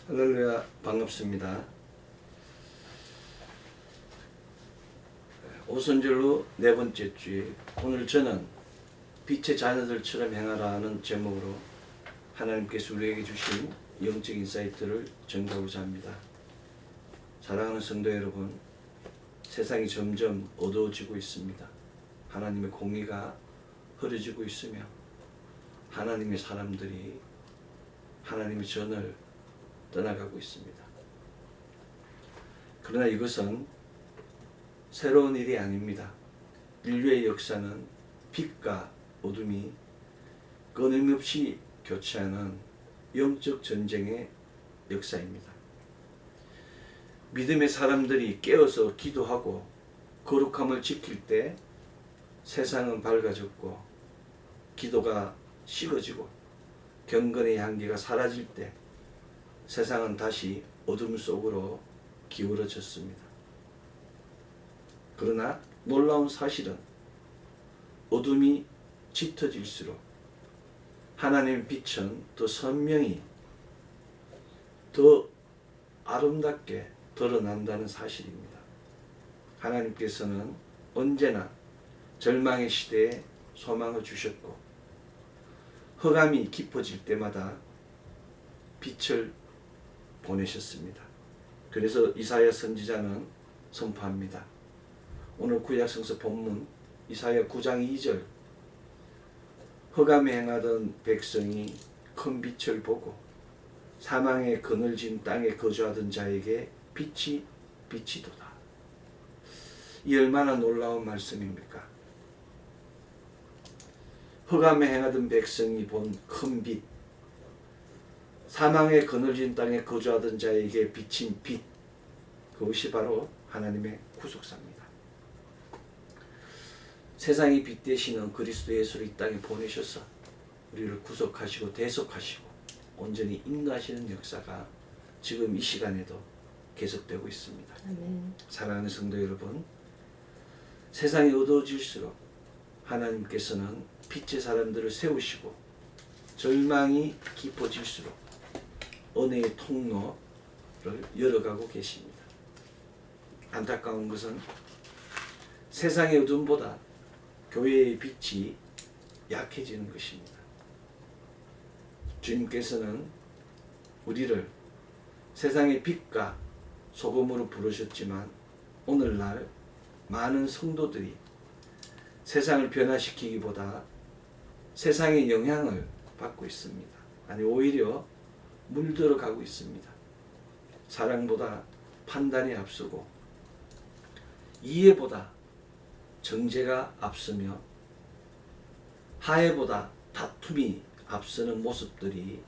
할렐루야, 반갑습니다. 오순절로 네 번째 주일, 오늘 저는 빛의 자녀들처럼 행하라는 제목으로 하나님께서 우리에게 주신 영적 인사이트를 전가하고자 합니다. 사랑하는 성도 여러분, 세상이 점점 어두워지고 있습니다. 하나님의 공의가 흐려지고 있으며 하나님의 사람들이 하나님의 전을 떠나가고 있습니다. 그러나 이것은 새로운 일이 아닙니다. 인류의 역사는 빛과 어둠이 끊임없이 교차하는 영적 전쟁의 역사입니다. 믿음의 사람들이 깨어서 기도하고 거룩함을 지킬 때 세상은 밝아졌고, 기도가 식어지고 경건의 향기가 사라질 때 세상은 다시 어둠 속으로 기울어졌습니다. 그러나 놀라운 사실은 어둠이 짙어질수록 하나님의 빛은 더 선명히, 더 아름답게 드러난다는 사실입니다. 하나님께서는 언제나 절망의 시대에 소망을 주셨고, 흑암이 깊어질 때마다 빛을 보내셨습니다. 그래서 이사야 선지자는 선포합니다. 오늘 구약성서 본문 이사야 9장 2절, 흑암에 행하던 백성이 큰 빛을 보고 사망의 그늘진 땅에 거주하던 자에게 빛이 비치도다. 이 얼마나 놀라운 말씀입니까? 흑암에 행하던 백성이 본 큰 빛, 사망의 그늘진 땅에 거주하던 자에게 비친 빛, 그것이 바로 하나님의 구속사입니다. 세상의 빛 되시는 그리스도 예수를 이 땅에 보내셔서 우리를 구속하시고 대속하시고 온전히 인도하시는 역사가 지금 이 시간에도 계속되고 있습니다. 아멘. 사랑하는 성도 여러분, 세상이 어두워질수록 하나님께서는 빛의 사람들을 세우시고, 절망이 깊어질수록 은혜의 통로를 열어가고 계십니다. 안타까운 것은 세상의 어둠보다 교회의 빛이 약해지는 것입니다. 주님께서는 우리를 세상의 빛과 소금으로 부르셨지만, 오늘날 많은 성도들이 세상을 변화시키기보다 세상의 영향을 받고 있습니다. 아니, 오히려 물들어 가고 있습니다. 사랑보다 판단이 앞서고 이해보다 정죄가 앞서며 화해보다 다툼이 앞서는 모습들이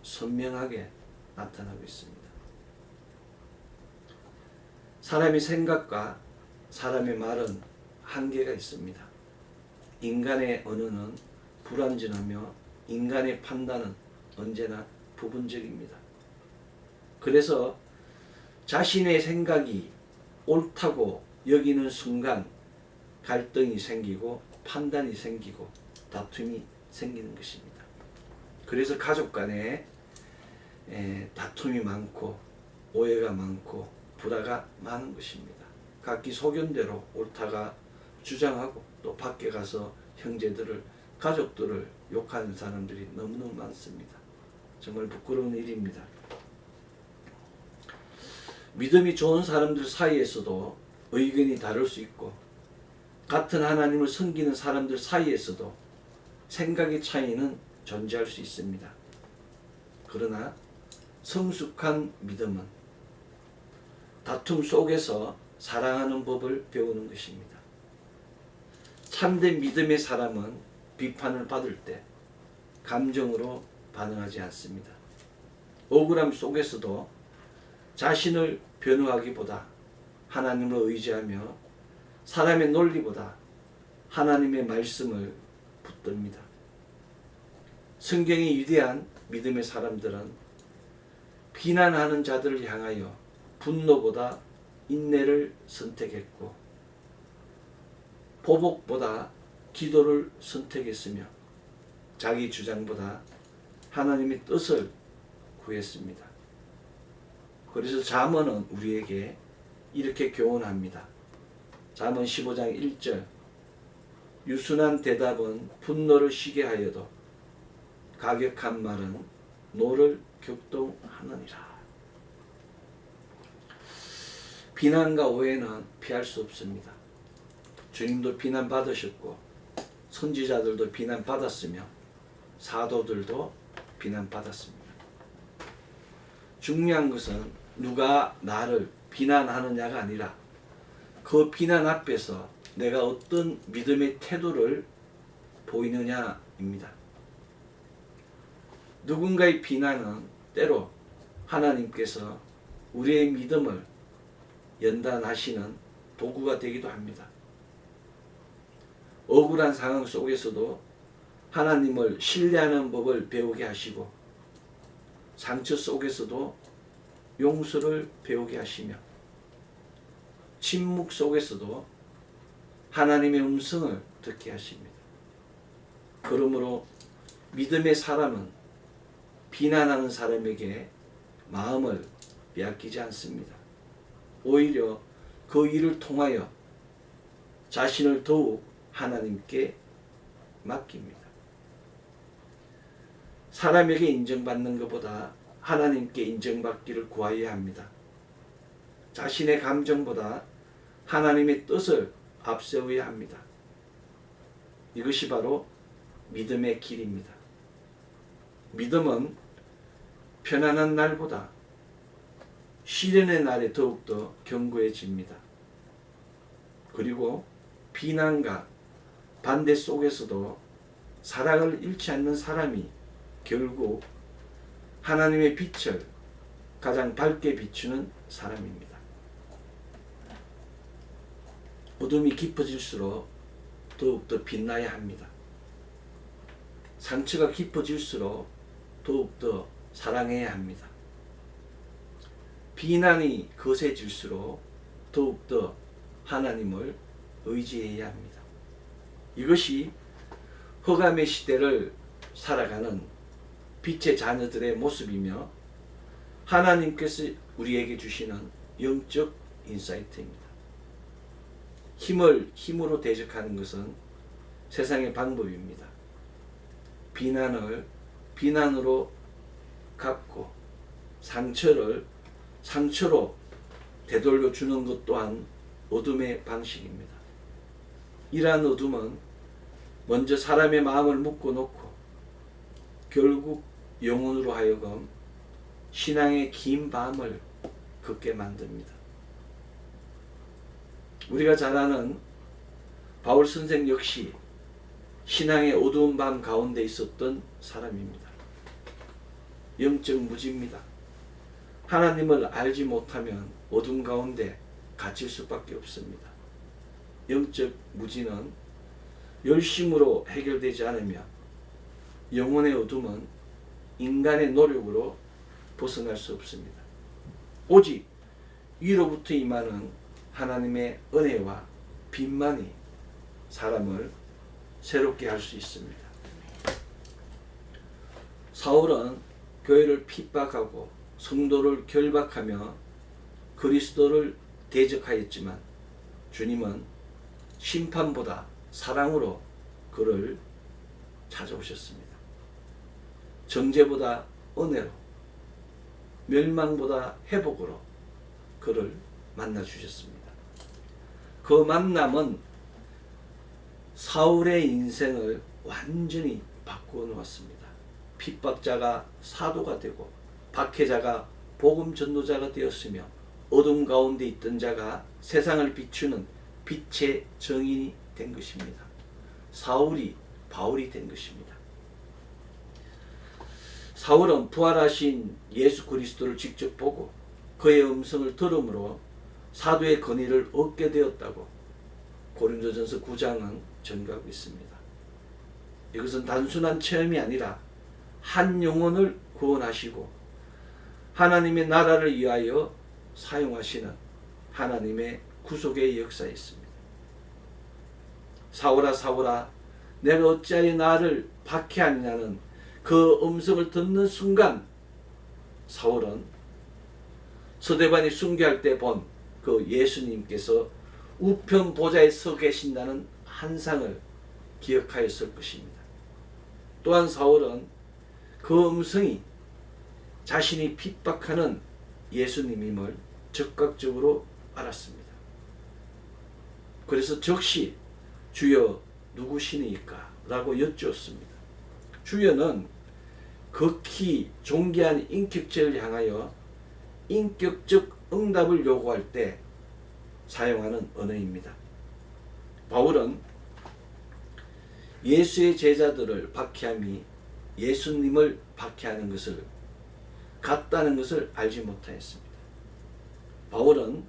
선명하게 나타나고 있습니다. 사람의 생각과 사람의 말은 한계가 있습니다. 인간의 언어는 불완전하며 인간의 판단은 언제나 부분적입니다. 그래서 자신의 생각이 옳다고 여기는 순간 갈등이 생기고 판단이 생기고 다툼이 생기는 것입니다. 그래서 가족 간에 다툼이 많고 오해가 많고 불화가 많은 것입니다. 각기 소견대로 옳다가 주장하고, 또 밖에 가서 형제들을, 가족들을 욕하는 사람들이 너무너무 많습니다. 정말 부끄러운 일입니다. 믿음이 좋은 사람들 사이에서도 의견이 다를 수 있고, 같은 하나님을 섬기는 사람들 사이에서도 생각의 차이는 존재할 수 있습니다. 그러나 성숙한 믿음은 다툼 속에서 사랑하는 법을 배우는 것입니다. 참된 믿음의 사람은 비판을 받을 때 감정으로 반응하지 않습니다. 억울함 속에서도 자신을 변호하기보다 하나님을 의지하며 사람의 논리보다 하나님의 말씀을 붙듭니다. 성경의 위대한 믿음의 사람들은 비난하는 자들을 향하여 분노보다 인내를 선택했고, 보복보다 기도를 선택했으며, 자기 주장보다 하나님의 뜻을 구했습니다. 그래서 잠언은 우리에게 이렇게 교훈합니다. 잠언 15장 1절 유순한 대답은 분노를 쉬게 하여도 가격한 말은 노를 격동하느니라. 비난과 오해는 피할 수 없습니다. 주님도 비난받으셨고 선지자들도 비난받았으며 사도들도 비난받았습니다. 중요한 것은 누가 나를 비난하느냐가 아니라 그 비난 앞에서 내가 어떤 믿음의 태도를 보이느냐입니다. 누군가의 비난은 때로 하나님께서 우리의 믿음을 연단하시는 도구가 되기도 합니다. 억울한 상황 속에서도 하나님을 신뢰하는 법을 배우게 하시고 상처 속에서도 용서를 배우게 하시며 침묵 속에서도 하나님의 음성을 듣게 하십니다. 그러므로 믿음의 사람은 비난하는 사람에게 마음을 빼앗기지 않습니다. 오히려 그 일을 통하여 자신을 더욱 하나님께 맡깁니다. 사람에게 인정받는 것보다 하나님께 인정받기를 구하여야 합니다. 자신의 감정보다 하나님의 뜻을 앞세워야 합니다. 이것이 바로 믿음의 길입니다. 믿음은 편안한 날보다 시련의 날에 더욱더 견고해집니다. 그리고 비난과 반대 속에서도 사랑을 잃지 않는 사람이 결국 하나님의 빛을 가장 밝게 비추는 사람입니다. 어둠이 깊어질수록 더욱더 빛나야 합니다. 상처가 깊어질수록 더욱더 사랑해야 합니다. 비난이 거세질수록 더욱더 하나님을 의지해야 합니다. 이것이 흑암의 시대를 살아가는 빛의 자녀들의 모습이며 하나님께서 우리에게 주시는 영적 인사이트입니다. 힘을 힘으로 대적하는 것은 세상의 방법입니다. 비난을 비난으로 갚고 상처를 상처로 되돌려 주는 것 또한 어둠의 방식입니다. 이러한 어둠은 먼저 사람의 마음을 묶어놓고 결국 영혼으로 하여금 신앙의 긴 밤을 걷게 만듭니다. 우리가 잘 아는 바울 선생 역시 신앙의 어두운 밤 가운데 있었던 사람입니다. 영적 무지입니다. 하나님을 알지 못하면 어둠 가운데 갇힐 수밖에 없습니다. 영적 무지는 열심으로 해결되지 않으며 영혼의 어둠은 인간의 노력으로 벗어날 수 없습니다. 오직 위로부터 임하는 하나님의 은혜와 빛만이 사람을 새롭게 할 수 있습니다. 사울은 교회를 핍박하고 성도를 결박하며 그리스도를 대적하였지만 주님은 심판보다 사랑으로 그를 찾아오셨습니다. 정죄보다 은혜로, 멸망보다 회복으로 그를 만나 주셨습니다. 그 만남은 사울의 인생을 완전히 바꾸어 놓았습니다. 핍박자가 사도가 되고 박해자가 복음 전도자가 되었으며 어둠 가운데 있던 자가 세상을 비추는 빛의 정인이 된 것입니다. 사울이 바울이 된 것입니다. 사울은 부활하신 예수 그리스도를 직접 보고 그의 음성을 들음으로 사도의 권위를 얻게 되었다고 고린도전서 9장은 전가하고 있습니다. 이것은 단순한 체험이 아니라 한 영혼을 구원하시고 하나님의 나라를 위하여 사용하시는 하나님의 구속의 역사였습니다. 사울아 사울아 내가 어찌하여 나를 박해하느냐는 그 음성을 듣는 순간 사울은 서대반이 순교할 때 본 그 예수님께서 우편 보좌에 서 계신다는 환상을 기억하였을 것입니다. 또한 사울은 그 음성이 자신이 핍박하는 예수님임을 즉각적으로 알았습니다. 그래서 즉시 주여 누구시니까? 라고 여쭈었습니다. 주여는 극히 존귀한 인격체를 향하여 인격적 응답을 요구할 때 사용하는 언어입니다. 바울은 예수의 제자들을 박해함이 예수님을 박해하는 것을 같다는 것을 알지 못하였습니다. 바울은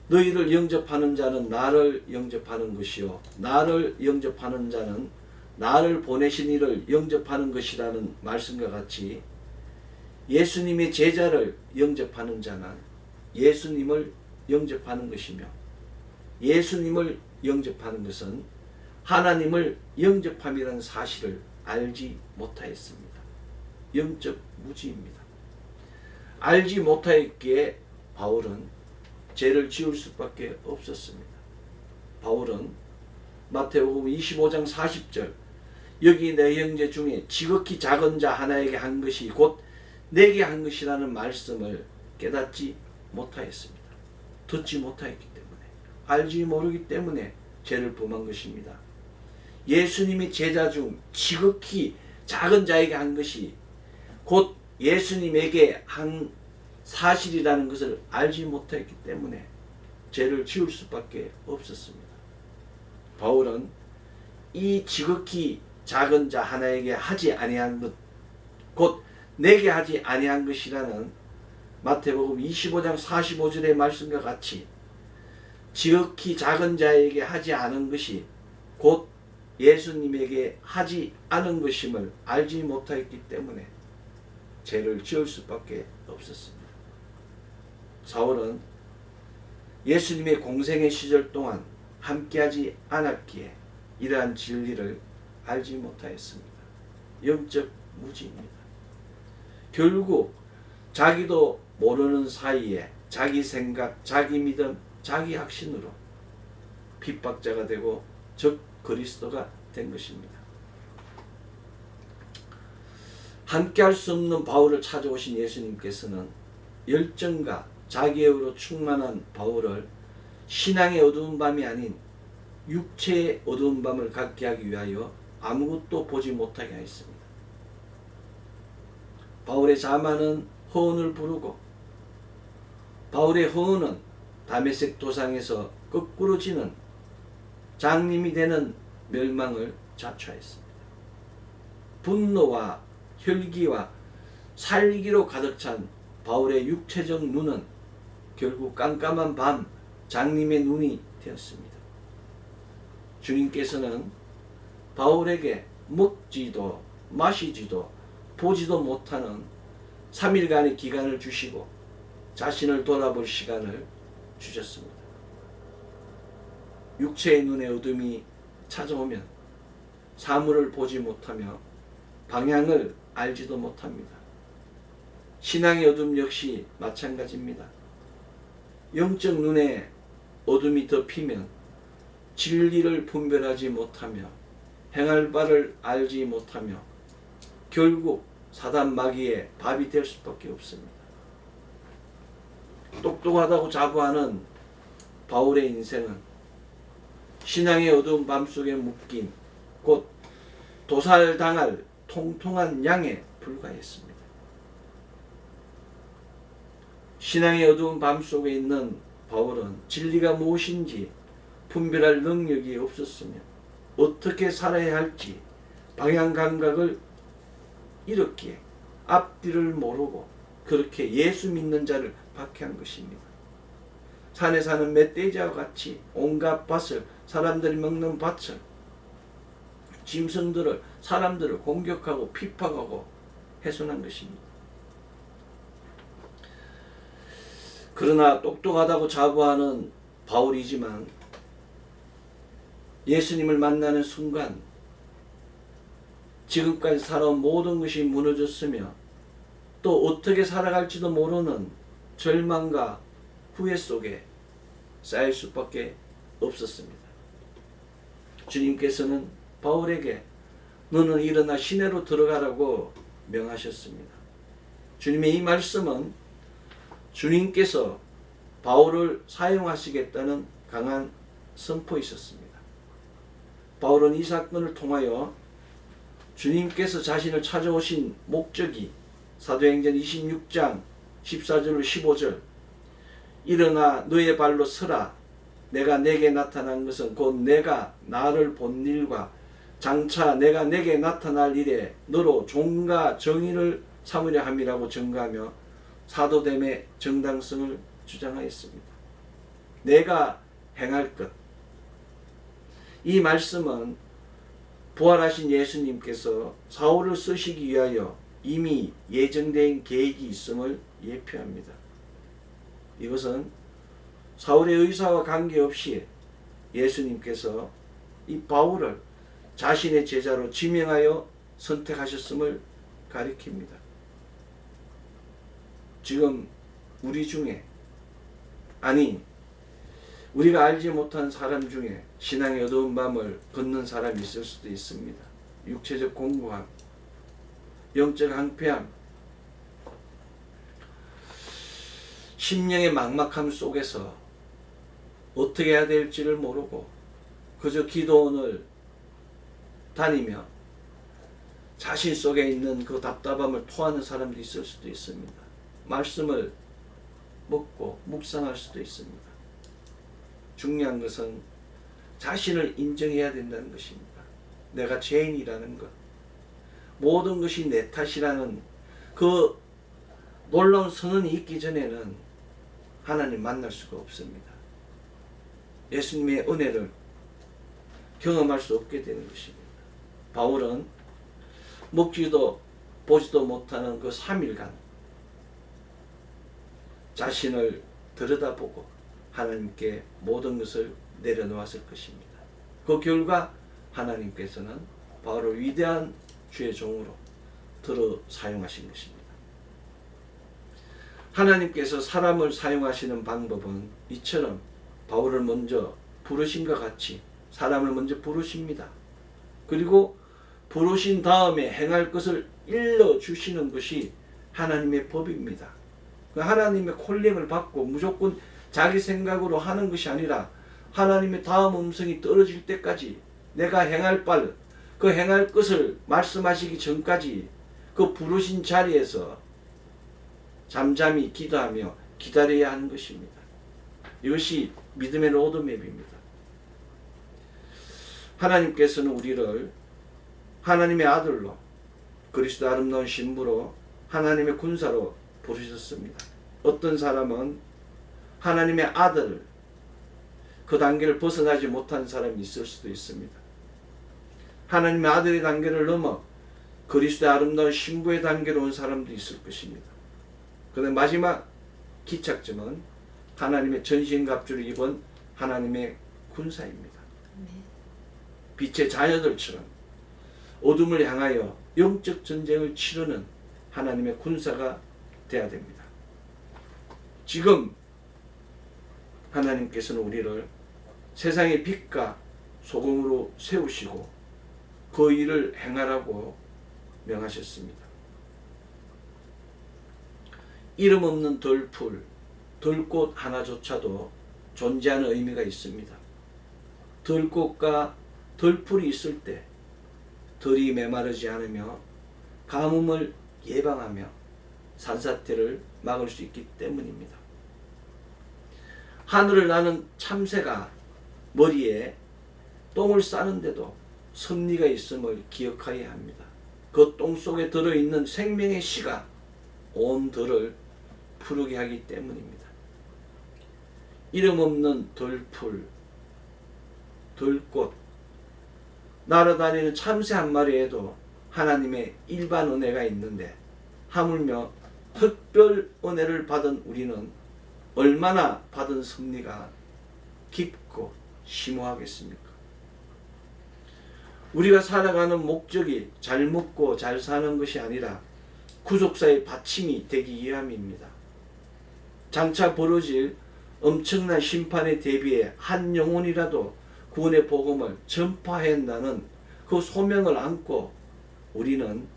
너희를 영접하는 자는 나를 영접하는 것이요 나를 영접하는 자는 나를 보내신 이를 영접하는 것이라는 말씀과 같이 예수님의 제자를 영접하는 자는 예수님을 영접하는 것이며 예수님을 영접하는 것은 하나님을 영접함이라는 사실을 알지 못하였습니다. 영적 무지입니다. 알지 못하였기에 바울은 죄를 지을 수밖에 없었습니다. 바울은 마태복음 25장 40절 여기 내 형제 중에 지극히 작은 자 하나에게 한 것이 곧 내게 한 것이라는 말씀을 깨닫지 못하였습니다. 듣지 못하였기 때문에 알지 모르기 때문에 죄를 범한 것입니다. 예수님이 제자 중 지극히 작은 자에게 한 것이 곧 예수님에게 한 사실이라는 것을 알지 못했기 때문에 죄를 지을 수밖에 없었습니다. 바울은 이 지극히 작은 자 하나에게 하지 아니한 것, 곧 내게 하지 아니한 것이라는 마태복음 25장 45절의 말씀과 같이 지극히 작은 자에게 하지 않은 것이 곧 예수님에게 하지 않은 것임을 알지 못하였기 때문에 죄를 지을 수밖에 없었습니다. 사울은 예수님의 공생의 시절 동안 함께하지 않았기에 이러한 진리를 알지 못하였습니다. 영적 무지입니다. 결국 자기도 모르는 사이에 자기 생각, 자기 믿음, 자기 확신으로 핍박자가 되고 즉 그리스도가 된 것입니다. 함께할 수 없는 바울을 찾아오신 예수님께서는 열정과 자기애로 충만한 바울을 신앙의 어두운 밤이 아닌 육체의 어두운 밤을 갖게 하기 위하여 아무것도 보지 못하게 하였습니다. 바울의 자만은 허언을 부르고 바울의 허언은 다메섹 도상에서 거꾸로 지는 장님이 되는 멸망을 자초하였습니다. 분노와 혈기와 살기로 가득 찬 바울의 육체적 눈은 결국 깜깜한 밤 장님의 눈이 되었습니다. 주님께서는 바울에게 먹지도 마시지도 보지도 못하는 3일간의 기간을 주시고 자신을 돌아볼 시간을 주셨습니다. 육체의 눈의 어둠이 찾아오면 사물을 보지 못하며 방향을 알지도 못합니다. 신앙의 어둠 역시 마찬가지입니다. 영적 눈에 어둠이 덮이면 진리를 분별하지 못하며 행할 바를 알지 못하며 결국 사단 마귀의 밥이 될 수밖에 없습니다. 똑똑하다고 자부하는 바울의 인생은 신앙의 어두운 밤속에 묶인 곧 도살당할 통통한 양에 불과했습니다. 신앙의 어두운 밤속에 있는 바울은 진리가 무엇인지 분별할 능력이 없었으며 어떻게 살아야 할지 방향 감각을 잃었기에 앞뒤를 모르고 그렇게 예수 믿는 자를 박해한 것입니다. 산에 사는 멧돼지와 같이 온갖 밭을 사람들이 먹는 밭을 짐승들을 사람들을 공격하고 핍박하고 훼손한 것입니다. 그러나 똑똑하다고 자부하는 바울이지만 예수님을 만나는 순간 지금까지 살아온 모든 것이 무너졌으며 또 어떻게 살아갈지도 모르는 절망과 후회 속에 쌓일 수밖에 없었습니다. 주님께서는 바울에게 너는 일어나 시내로 들어가라고 명하셨습니다. 주님의 이 말씀은 주님께서 바울을 사용하시겠다는 강한 선포이셨습니다. 바울은 이 사건을 통하여 주님께서 자신을 찾아오신 목적이 사도행전 26장 14절로 15절 일어나 너의 발로 서라 내가 내게 나타난 것은 곧 내가 나를 본 일과 장차 내가 내게 나타날 일에 너로 종과 정의를 삼으려 함이라고 증거하며 사도됨의 정당성을 주장하였습니다. 내가 행할 것. 이 말씀은 부활하신 예수님께서 사울을 쓰시기 위하여 이미 예정된 계획이 있음을 예표합니다. 이것은 사울의 의사와 관계없이 예수님께서 이 바울을 자신의 제자로 지명하여 선택하셨음을 가리킵니다. 지금 우리 중에 아니 우리가 알지 못한 사람 중에 신앙의 어두운 밤을 걷는 사람이 있을 수도 있습니다. 육체적 공고함, 영적 황폐함, 심령의 막막함 속에서 어떻게 해야 될지를 모르고 그저 기도원을 다니며 자신 속에 있는 그 답답함을 토하는 사람도 있을 수도 있습니다. 말씀을 먹고 묵상할 수도 있습니다. 중요한 것은 자신을 인정해야 된다는 것입니다. 내가 죄인이라는 것, 모든 것이 내 탓이라는 그 놀라운 선언이 있기 전에는 하나님 만날 수가 없습니다. 예수님의 은혜를 경험할 수 없게 되는 것입니다. 바울은 먹지도 보지도 못하는 그 3일간 자신을 들여다보고 하나님께 모든 것을 내려놓았을 것입니다. 그 결과 하나님께서는 바울을 위대한 주의 종으로 들어 사용하신 것입니다. 하나님께서 사람을 사용하시는 방법은 이처럼 바울을 먼저 부르심과 같이 사람을 먼저 부르십니다. 그리고 부르신 다음에 행할 것을 일러주시는 것이 하나님의 법입니다. 그 하나님의 콜링을 받고 무조건 자기 생각으로 하는 것이 아니라 하나님의 다음 음성이 떨어질 때까지 내가 행할 바, 그 행할 것을 말씀하시기 전까지 그 부르신 자리에서 잠잠히 기도하며 기다려야 하는 것입니다. 이것이 믿음의 로드맵입니다. 하나님께서는 우리를 하나님의 아들로 그리스도 아름다운 신부로 하나님의 군사로 부르셨습니다. 어떤 사람은 하나님의 아들 그 단계를 벗어나지 못한 사람이 있을 수도 있습니다. 하나님의 아들의 단계를 넘어 그리스도의 아름다운 신부의 단계로 온 사람도 있을 것입니다. 그런데 마지막 기착점은 하나님의 전신갑주를 입은 하나님의 군사입니다. 빛의 자녀들처럼 어둠을 향하여 영적 전쟁을 치르는 하나님의 군사가 되어야 됩니다. 지금 하나님께서는 우리를 세상의 빛과 소금으로 세우시고 그 일을 행하라고 명하셨습니다. 이름 없는 덜풀, 덜꽃 하나조차도 존재하는 의미가 있습니다. 덜꽃과 덜풀이 있을 때 덜이 메마르지 않으며 가뭄을 예방하며 산사태를 막을 수 있기 때문입니다. 하늘을 나는 참새가 머리에 똥을 싸는데도 섭리가 있음을 기억해야 합니다. 그 똥 속에 들어있는 생명의 씨가 온 들을 푸르게 하기 때문입니다. 이름 없는 덜풀, 덜꽃, 날아다니는 참새 한 마리에도 하나님의 일반 은혜가 있는데 하물며 특별 은혜를 받은 우리는 얼마나 받은 섭리가 깊고 심오하겠습니까? 우리가 살아가는 목적이 잘 먹고 잘 사는 것이 아니라 구속사의 받침이 되기 위함입니다. 장차 벌어질 엄청난 심판에 대비해 한 영혼이라도 구원의 복음을 전파해야 한다는 그 소명을 안고 우리는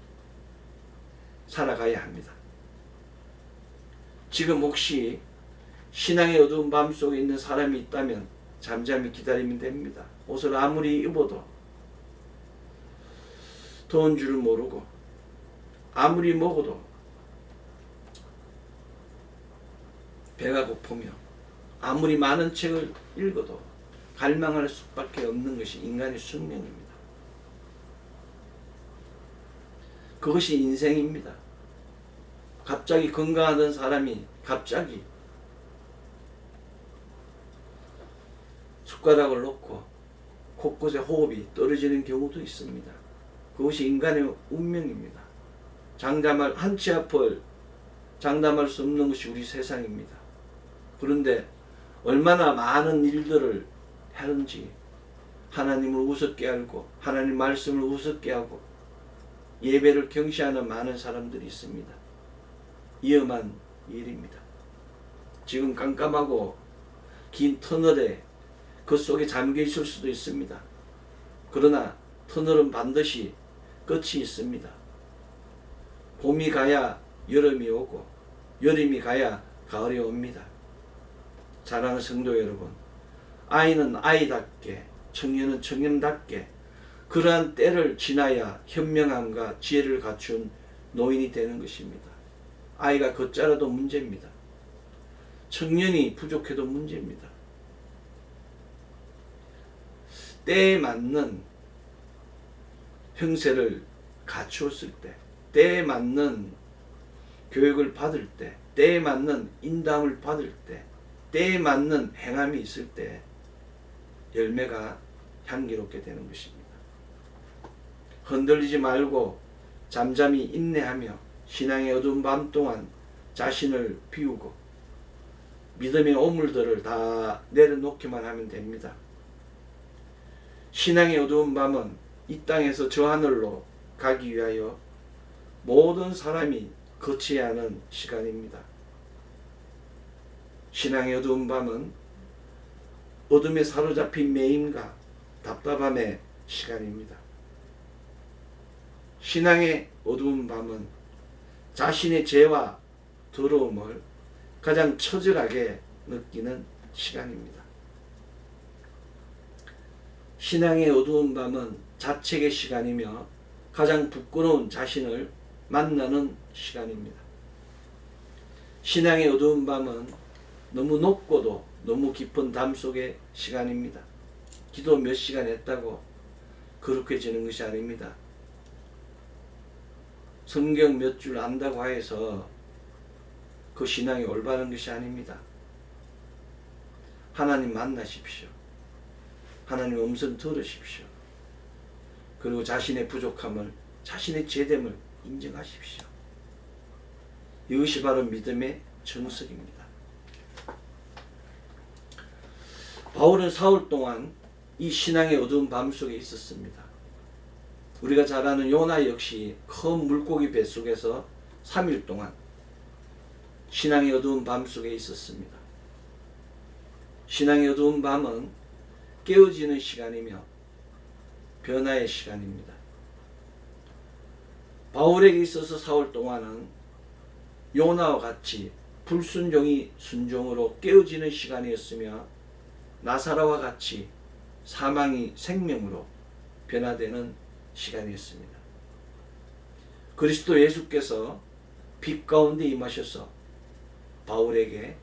살아가야 합니다. 지금 혹시 신앙의 어두운 밤 속에 있는 사람이 있다면 잠잠히 기다리면 됩니다. 옷을 아무리 입어도 더운 줄을 모르고 아무리 먹어도 배가 고프며 아무리 많은 책을 읽어도 갈망할 수밖에 없는 것이 인간의 숙명입니다. 그것이 인생입니다. 갑자기 건강하던 사람이 갑자기 숟가락을 놓고 곳곳에 호흡이 떨어지는 경우도 있습니다. 그것이 인간의 운명입니다. 한 치 앞을 장담할 수 없는 것이 우리 세상입니다. 그런데 얼마나 많은 일들을 하는지 하나님을 우습게 알고 하나님 말씀을 우습게 하고 예배를 경시하는 많은 사람들이 있습니다. 위험한 일입니다. 지금 깜깜하고 긴 터널에 그 속에 잠겨 있을 수도 있습니다. 그러나 터널은 반드시 끝이 있습니다. 봄이 가야 여름이 오고 여름이 가야 가을이 옵니다. 사랑하는 성도 여러분, 아이는 아이답게 청년은 청년답게 그러한 때를 지나야 현명함과 지혜를 갖춘 노인이 되는 것입니다. 아이가 걷자라도 문제입니다. 청년이 부족해도 문제입니다. 때에 맞는 형세를 갖추었을 때, 때에 맞는 교육을 받을 때, 때에 맞는 인담을 받을 때, 때에 맞는 행함이 있을 때 열매가 향기롭게 되는 것입니다. 흔들리지 말고 잠잠히 인내하며 신앙의 어두운 밤 동안 자신을 비우고 믿음의 오물들을 다 내려놓기만 하면 됩니다. 신앙의 어두운 밤은 이 땅에서 저 하늘로 가기 위하여 모든 사람이 거쳐야 하는 시간입니다. 신앙의 어두운 밤은 어둠에 사로잡힌 매임과 답답함의 시간입니다. 신앙의 어두운 밤은 자신의 죄와 더러움을 가장 처절하게 느끼는 시간입니다. 신앙의 어두운 밤은 자책의 시간이며 가장 부끄러운 자신을 만나는 시간입니다. 신앙의 어두운 밤은 너무 높고도 너무 깊은 담 속의 시간입니다. 기도 몇 시간 했다고 거룩해지는 것이 아닙니다. 성경 몇 줄 안다고 해서 그 신앙이 올바른 것이 아닙니다. 하나님 만나십시오. 하나님 음성 들으십시오. 그리고 자신의 부족함을, 자신의 죄됨을 인정하십시오. 이것이 바로 믿음의 정석입니다. 바울은 사흘 동안 이 신앙의 어두운 밤 속에 있었습니다. 우리가 잘 아는 요나 역시 큰 물고기 뱃속에서 3일 동안 신앙의 어두운 밤 속에 있었습니다. 신앙의 어두운 밤은 깨어지는 시간이며 변화의 시간입니다. 바울에게 있어서 사흘 동안은 요나와 같이 불순종이 순종으로 깨어지는 시간이었으며 나사로와 같이 사망이 생명으로 변화되는 시간이었습니다. 그리스도 예수께서 빛 가운데 임하셔서 바울에게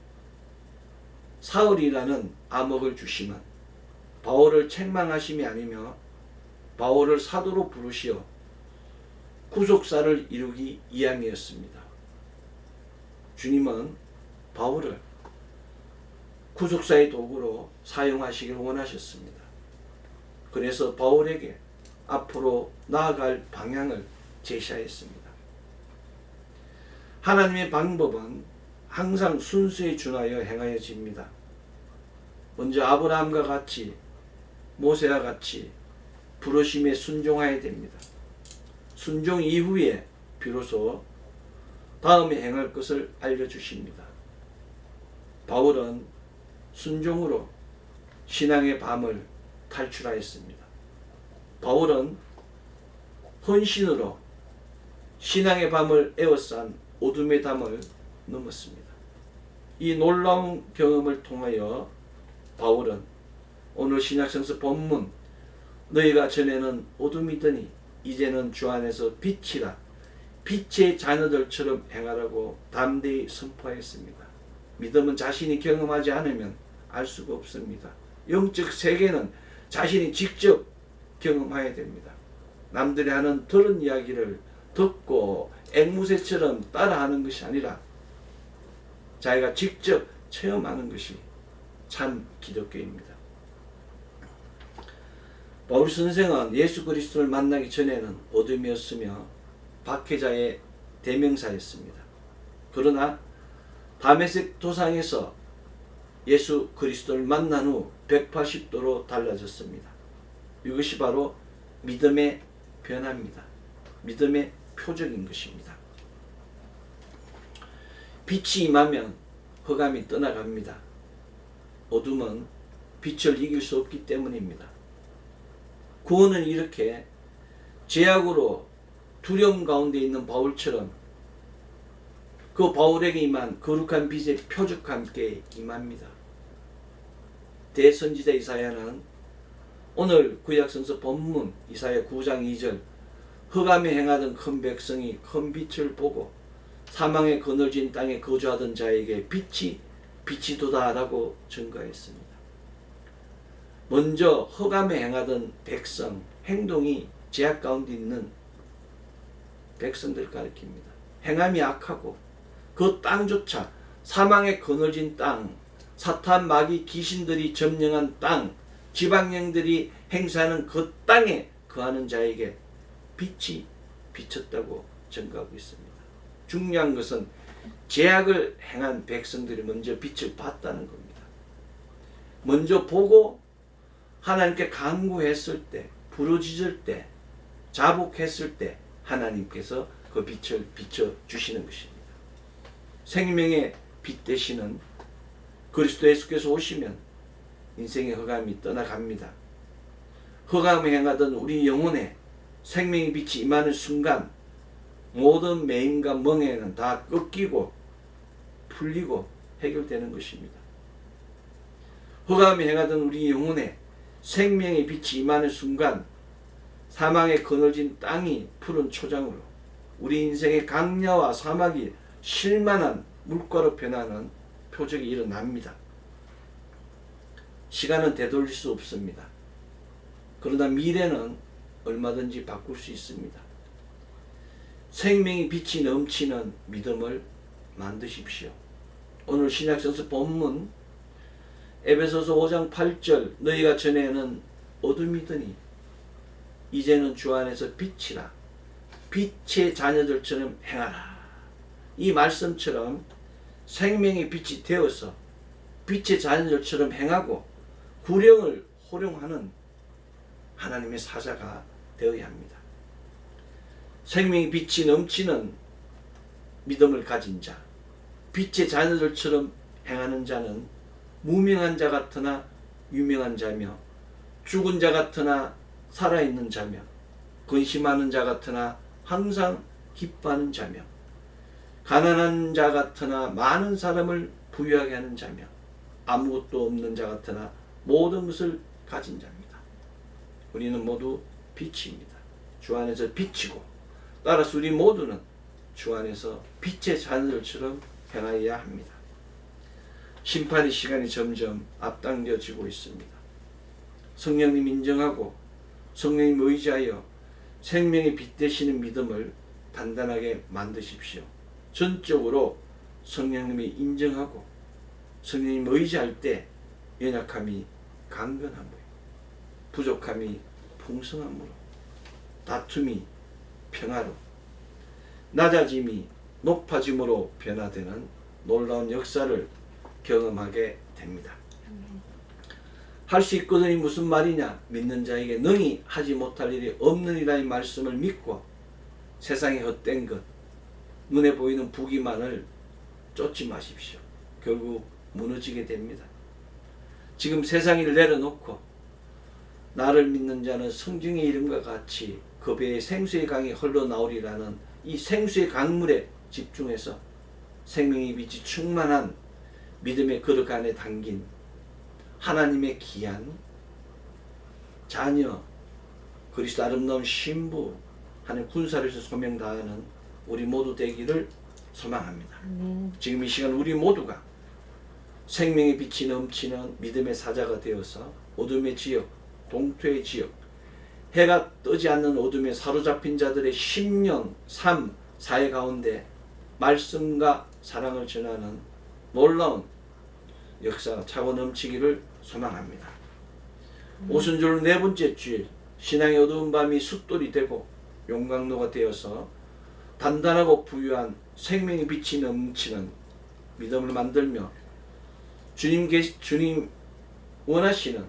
사흘이라는 암흑을 주시면 바울을 책망하심이 아니며 바울을 사도로 부르시어 구속사를 이루기 위함이었습니다. 주님은 바울을 구속사의 도구로 사용하시길 원하셨습니다. 그래서 바울에게 앞으로 나아갈 방향을 제시하였습니다. 하나님의 방법은 항상 순수에 준하여 행하여집니다. 먼저 아브라함과 같이 모세와 같이 부르심에 순종하여야 됩니다. 순종 이후에 비로소 다음에 행할 것을 알려주십니다. 바울은 순종으로 신앙의 밤을 탈출하였습니다. 바울은 헌신으로 신앙의 밤을 에워싼 어둠의 담을 넘었습니다. 이 놀라운 경험을 통하여 바울은 오늘 신약성서 본문 너희가 전에는 어둠이더니 이제는 주 안에서 빛이라 빛의 자녀들처럼 행하라고 담대히 선포하였습니다. 믿음은 자신이 경험하지 않으면 알 수가 없습니다. 영적 세계는 자신이 직접 경험해야 됩니다. 남들이 하는 들은 이야기를 듣고 앵무새처럼 따라하는 것이 아니라 자기가 직접 체험하는 것이 참 기독교입니다. 바울 선생은 예수 그리스도를 만나기 전에는 어둠이었으며 박해자의 대명사였습니다. 그러나 다메섹 도상에서 예수 그리스도를 만난 후 180도로 달라졌습니다. 이것이 바로 믿음의 변화입니다. 믿음의 표적인 것입니다. 빛이 임하면 흑암이 떠나갑니다. 어둠은 빛을 이길 수 없기 때문입니다. 구원은 이렇게 죄악으로 두려움 가운데 있는 바울처럼 그 바울에게 임한 거룩한 빛의 표적과 함께 임합니다. 대선지자 이사야는 오늘 구약성서 본문 이사야 9장 2절 흑암에 행하던 큰 백성이 큰 빛을 보고 사망의 그늘진 땅에 거주하던 자에게 빛이 비치도다라고 증거했습니다. 먼저 흑암에 행하던 백성, 행동이 죄악 가운데 있는 백성들을 가리킵니다. 행함이 악하고 그 땅조차 사망의 그늘진 땅, 사탄 마귀 귀신들이 점령한 땅, 지방령들이 행사하는 그 땅에 거하는 자에게 빛이 비쳤다고 증거하고 있습니다. 중요한 것은 죄악을 행한 백성들이 먼저 빛을 봤다는 겁니다. 먼저 보고 하나님께 간구했을 때, 부르짖을 때, 자복했을 때 하나님께서 그 빛을 비춰주시는 것입니다. 생명의 빛 되시는 그리스도 예수께서 오시면 인생의 흑암이 떠나갑니다. 흑암에 행하던 우리 영혼에 생명의 빛이 임하는 순간 모든 매임과 멍해는 다 꺾이고 풀리고 해결되는 것입니다. 흑암에 행하던 우리 영혼에 생명의 빛이 임하는 순간 사망의 그늘진 땅이 푸른 초장으로 우리 인생의 강야와 사막이 실만한 물가로 변하는 표적이 일어납니다. 시간은 되돌릴 수 없습니다. 그러나 미래는 얼마든지 바꿀 수 있습니다. 생명의 빛이 넘치는 믿음을 만드십시오. 오늘 신약성서 본문 에베소서 5장 8절 너희가 전에는 어둠이더니 이제는 주 안에서 빛이라 빛의 자녀들처럼 행하라. 이 말씀처럼 생명의 빛이 되어서 빛의 자녀들처럼 행하고 구령을 호령하는 하나님의 사자가 되어야 합니다. 생명의 빛이 넘치는 믿음을 가진 자, 빛의 자녀들처럼 행하는 자는 무명한 자 같으나 유명한 자며 죽은 자 같으나 살아있는 자며 근심하는 자 같으나 항상 기뻐하는 자며 가난한 자 같으나 많은 사람을 부유하게 하는 자며 아무것도 없는 자 같으나 모든 것을 가진 자입니다. 우리는 모두 빛입니다. 주 안에서 빛이고 따라서 우리 모두는 주 안에서 빛의 자녀들처럼 행하여야 합니다. 심판의 시간이 점점 앞당겨지고 있습니다. 성령님 인정하고 성령님 의지하여 생명의 빛 되시는 믿음을 단단하게 만드십시오. 전적으로 성령님이 인정하고 성령님 의지할 때 연약함이 강건함으로 부족함이 풍성함으로 다툼이 평화로 낮아짐이 높아짐으로 변화되는 놀라운 역사를 경험하게 됩니다. 할 수 있거든이 무슨 말이냐? 믿는 자에게 능히 하지 못할 일이 없느니라 이 말씀을 믿고 세상의 헛된 것, 눈에 보이는 부귀만을 쫓지 마십시오. 결국 무너지게 됩니다. 지금 세상을 내려놓고 나를 믿는 자는 성경의 이름과 같이 그 배에 생수의 강이 흘러나오리라는 이 생수의 강물에 집중해서 생명의 빛이 충만한 믿음의 그릇 안에 담긴 하나님의 귀한 자녀, 그리스도 아름다운 신부, 하나님 군사로서 소명 다하는 우리 모두 되기를 소망합니다. 지금 이 시간 우리 모두가 생명의 빛이 넘치는 믿음의 사자가 되어서 어둠의 지역, 동토의 지역, 해가 뜨지 않는 어둠에 사로잡힌 자들의 심령, 삶, 사회 가운데 말씀과 사랑을 전하는 놀라운 역사가 차고 넘치기를 소망합니다. 오순절 네 번째 주일, 신앙의 어두운 밤이 숫돌이 되고 용광로가 되어서 단단하고 부유한 생명의 빛이 넘치는 믿음을 만들며 주님 원하시는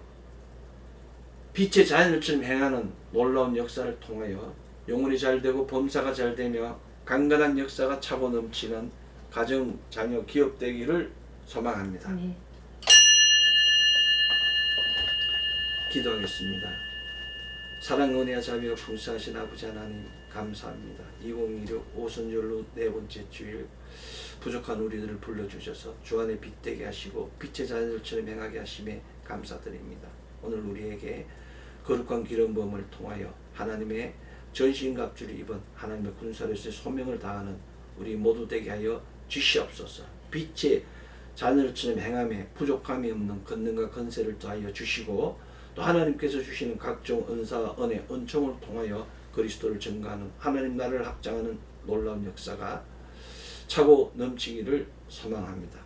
빛의 자연을처럼 행하는 놀라운 역사를 통하여 영혼이 잘되고 범사가 잘되며 강건한 역사가 차고 넘치는 가정, 자녀, 기업 되기를 소망합니다. 네. 기도하겠습니다. 사랑, 은혜와 자비가 풍성하신 아버지 하나님 감사합니다. 2016 오순절로 네 번째 주일 부족한 우리들을 불러주셔서 주 안에 빛되게 하시고 빛의 자녀들처럼 행하게 하심에 감사드립니다. 오늘 우리에게 거룩한 기름부음을 통하여 하나님의 전신갑주를 입은 하나님의 군사로서의 소명을 다하는 우리 모두 되게 하여 주시옵소서. 빛의 자녀들처럼 행함에 부족함이 없는 권능과 권세를 더하여 주시고 또 하나님께서 주시는 각종 은사와 은혜, 은총을 통하여 그리스도를 증거하는 하나님 나라를 확장하는 놀라운 역사가 차고 넘치기를 소망합니다.